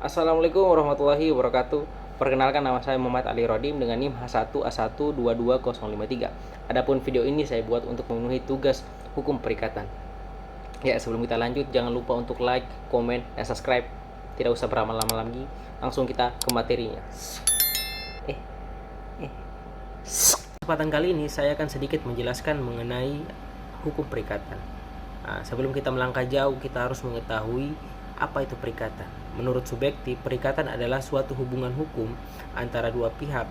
Assalamualaikum warahmatullahi wabarakatuh. Perkenalkan, nama saya Muhammad Ali Rodim dengan NIM H1A1222053. Adapun video ini saya buat untuk memenuhi tugas hukum perikatan. Ya, sebelum kita lanjut, jangan lupa untuk like, komen, dan subscribe. Tidak usah berlama-lama lagi, langsung kita ke materinya. Kesempatan kali ini saya akan sedikit menjelaskan mengenai hukum perikatan. Sebelum kita melangkah jauh, kita harus mengetahui apa itu perikatan. Menurut subjektif, perikatan adalah suatu hubungan hukum antara dua pihak,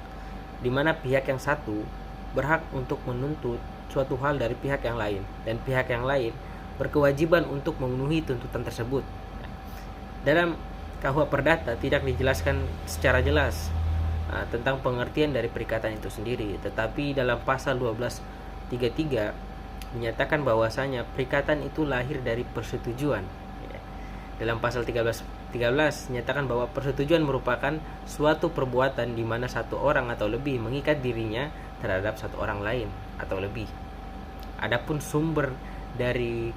di mana pihak yang satu berhak untuk menuntut suatu hal dari pihak yang lain, dan pihak yang lain berkewajiban untuk memenuhi tuntutan tersebut. Dalam KUH Perdata tidak dijelaskan secara jelas tentang pengertian dari perikatan itu sendiri, tetapi dalam pasal 1233 menyatakan bahwasanya perikatan itu lahir dari persetujuan. Dalam pasal 13 menyatakan bahwa persetujuan merupakan suatu perbuatan di mana satu orang atau lebih mengikat dirinya terhadap satu orang lain atau lebih. Adapun sumber dari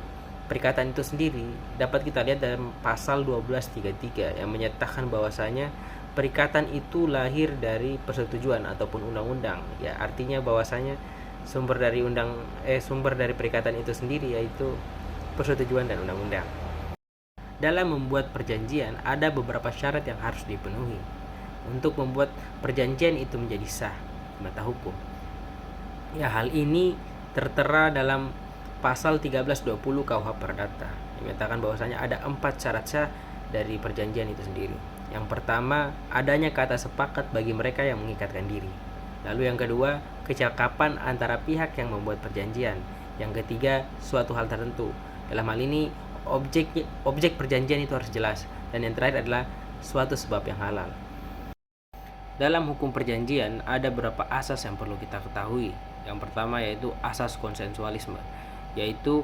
perikatan itu sendiri dapat kita lihat dalam pasal 1233 yang menyatakan bahwasanya perikatan itu lahir dari persetujuan ataupun undang-undang. Ya, artinya bahwasanya sumber dari perikatan itu sendiri yaitu persetujuan dan undang-undang. Dalam membuat perjanjian, ada beberapa syarat yang harus dipenuhi untuk membuat perjanjian itu menjadi sah di mata hukum. Ya, hal ini tertera dalam pasal 1320 KUH Perdata. Menyatakan bahwasanya ada 4 syarat sah dari perjanjian itu sendiri. Yang pertama, adanya kata sepakat bagi mereka yang mengikatkan diri. Lalu yang kedua, kecakapan antara pihak yang membuat perjanjian. Yang ketiga, suatu hal tertentu. Dalam hal ini objek perjanjian itu harus jelas, dan yang terakhir adalah suatu sebab yang halal. Dalam hukum perjanjian ada beberapa asas yang perlu kita ketahui. Yang pertama yaitu asas konsensualisme, yaitu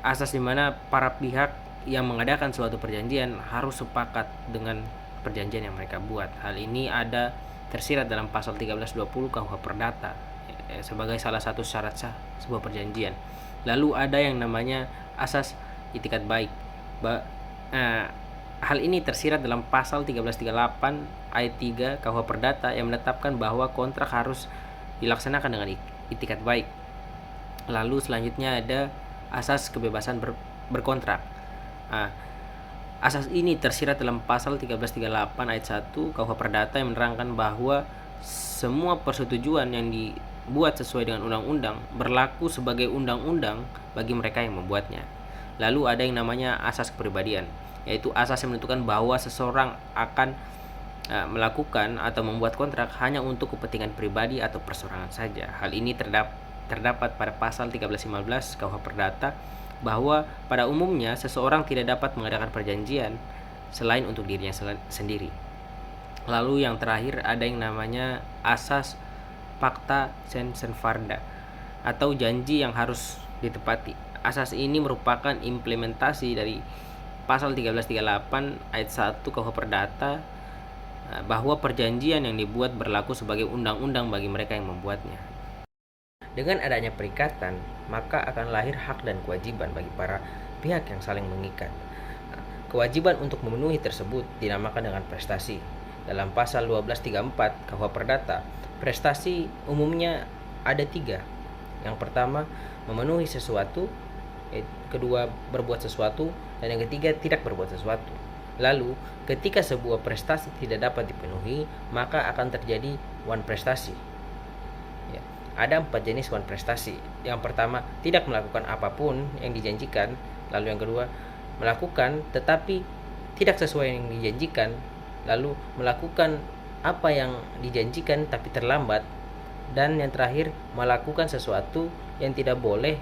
asas di mana para pihak yang mengadakan suatu perjanjian harus sepakat dengan perjanjian yang mereka buat. Hal ini ada tersirat dalam pasal 1320 KUH Perdata sebagai salah satu syarat sah sebuah perjanjian. Lalu ada yang namanya asas itikat baik. Hal ini tersirat dalam pasal 1338 ayat 3 KUH Perdata yang menetapkan bahwa kontrak harus dilaksanakan dengan itikat baik. Lalu selanjutnya ada asas kebebasan berkontrak. Asas ini tersirat dalam pasal 1338 ayat 1 KUH Perdata yang menerangkan bahwa semua persetujuan yang dibuat sesuai dengan undang-undang berlaku sebagai undang-undang bagi mereka yang membuatnya. Lalu ada yang namanya asas kepribadian, yaitu asas yang menentukan bahwa seseorang akan melakukan atau membuat kontrak hanya untuk kepentingan pribadi atau perseorangan saja. Hal ini terdapat pada pasal 1315 KUH Perdata bahwa pada umumnya seseorang tidak dapat mengadakan perjanjian selain untuk dirinya sendiri. Lalu yang terakhir ada yang namanya asas Pacta sunt servanda atau janji yang harus ditepati. Asas ini merupakan implementasi dari pasal 1338 ayat 1 KUH Perdata bahwa perjanjian yang dibuat berlaku sebagai undang-undang bagi mereka yang membuatnya. Dengan adanya perikatan, maka akan lahir hak dan kewajiban bagi para pihak yang saling mengikat. Kewajiban untuk memenuhi tersebut dinamakan dengan prestasi. Dalam pasal 1234 KUH Perdata, prestasi umumnya ada 3. Yang pertama, memenuhi sesuatu, kedua, berbuat sesuatu, dan yang ketiga, tidak berbuat sesuatu. Lalu, ketika sebuah prestasi tidak dapat dipenuhi, maka akan terjadi wan prestasi. Ya, ada 4 jenis wan prestasi. Yang pertama, tidak melakukan apapun yang dijanjikan. Lalu yang kedua, melakukan tetapi tidak sesuai yang dijanjikan. Lalu melakukan apa yang dijanjikan tapi terlambat. Dan yang terakhir, melakukan sesuatu yang tidak boleh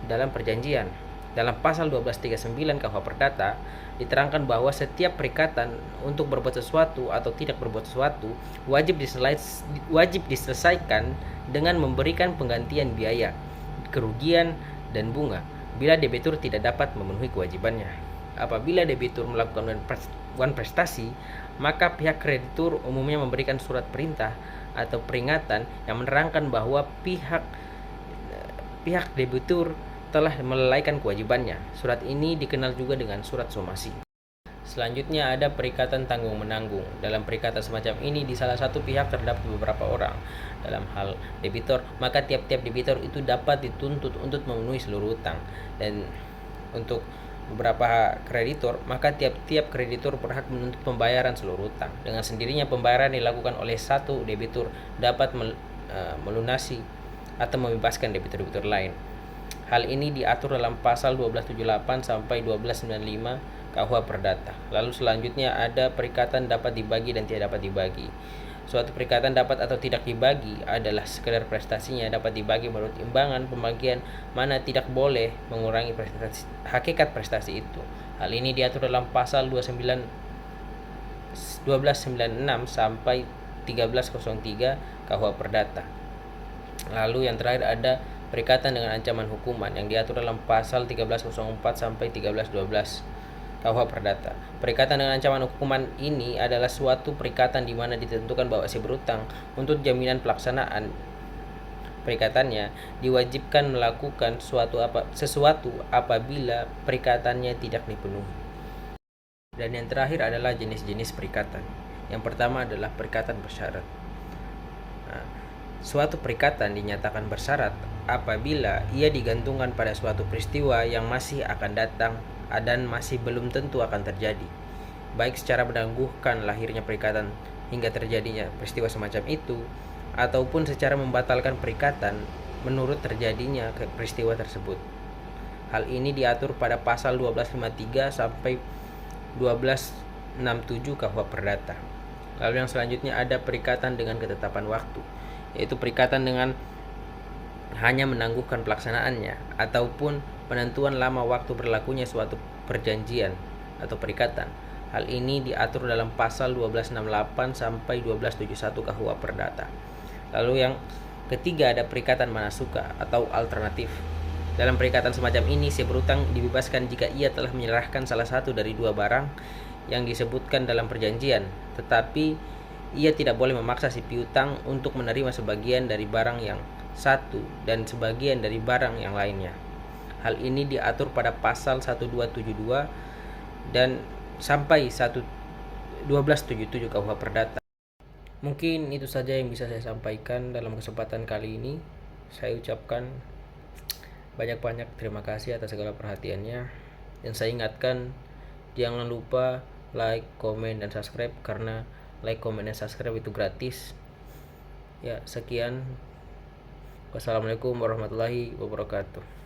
dalam perjanjian. Dalam pasal 1239 KUH Perdata diterangkan bahwa setiap perikatan untuk berbuat sesuatu atau tidak berbuat sesuatu wajib diselesaikan dengan memberikan penggantian biaya, kerugian, dan bunga bila debitur tidak dapat memenuhi kewajibannya. Apabila debitur melakukan wan prestasi, maka pihak kreditur umumnya memberikan surat perintah atau peringatan yang menerangkan bahwa pihak debitur telah melalaikan kewajibannya. Surat ini dikenal juga dengan surat somasi. Selanjutnya ada perikatan tanggung-menanggung. Dalam perikatan semacam ini di salah satu pihak terdapat beberapa orang. Dalam hal debitor, maka tiap-tiap debitor itu dapat dituntut untuk memenuhi seluruh utang. Dan untuk beberapa kreditor, maka tiap-tiap kreditor berhak menuntut pembayaran seluruh utang. Dengan sendirinya pembayaran dilakukan oleh satu debitur dapat melunasi atau membebaskan debitur-debitur lain. Hal ini diatur dalam pasal 1278 sampai 1295 KUH Perdata. Lalu selanjutnya ada perikatan dapat dibagi dan tidak dapat dibagi. Suatu perikatan dapat atau tidak dibagi adalah sekedar prestasinya dapat dibagi menurut imbangan pembagian mana tidak boleh mengurangi hakikat prestasi itu. Hal ini diatur dalam pasal 1296 sampai 1303 KUH Perdata. Lalu yang terakhir ada perikatan dengan ancaman hukuman yang diatur dalam pasal 1304 sampai 1312 KUH Perdata. Perikatan dengan ancaman hukuman ini adalah suatu perikatan di mana ditentukan bahwa si berutang untuk jaminan pelaksanaan perikatannya diwajibkan melakukan sesuatu apabila perikatannya tidak dipenuhi. Dan yang terakhir adalah jenis-jenis perikatan. Yang pertama adalah perikatan bersyarat. Suatu perikatan dinyatakan bersyarat apabila ia digantungkan pada suatu peristiwa yang masih akan datang dan masih belum tentu akan terjadi, baik secara menangguhkan lahirnya perikatan hingga terjadinya peristiwa semacam itu, ataupun secara membatalkan perikatan menurut terjadinya peristiwa tersebut. Hal ini diatur pada pasal 1253 sampai 1267 KUH Perdata. Lalu yang selanjutnya ada perikatan dengan ketetapan waktu, yaitu perikatan dengan hanya menangguhkan pelaksanaannya ataupun penentuan lama waktu berlakunya suatu perjanjian atau perikatan. Hal ini diatur dalam pasal 1268 sampai 1271 KUH Perdata. Lalu yang ketiga ada perikatan manasuka atau alternatif. Dalam perikatan semacam ini, si berutang dibebaskan jika ia telah menyerahkan salah satu dari dua barang yang disebutkan dalam perjanjian, tetapi ia tidak boleh memaksa si piutang untuk menerima sebagian dari barang yang satu dan sebagian dari barang yang lainnya. Hal ini diatur pada pasal 1272 dan sampai 1277 KUH Perdata. Mungkin itu saja yang bisa saya sampaikan dalam kesempatan kali ini. Saya ucapkan banyak-banyak terima kasih atas segala perhatiannya. Dan saya ingatkan, jangan lupa like, komen, dan subscribe, karena like, komen, dan subscribe itu gratis. Ya, sekian. Wassalamualaikum warahmatullahi wabarakatuh.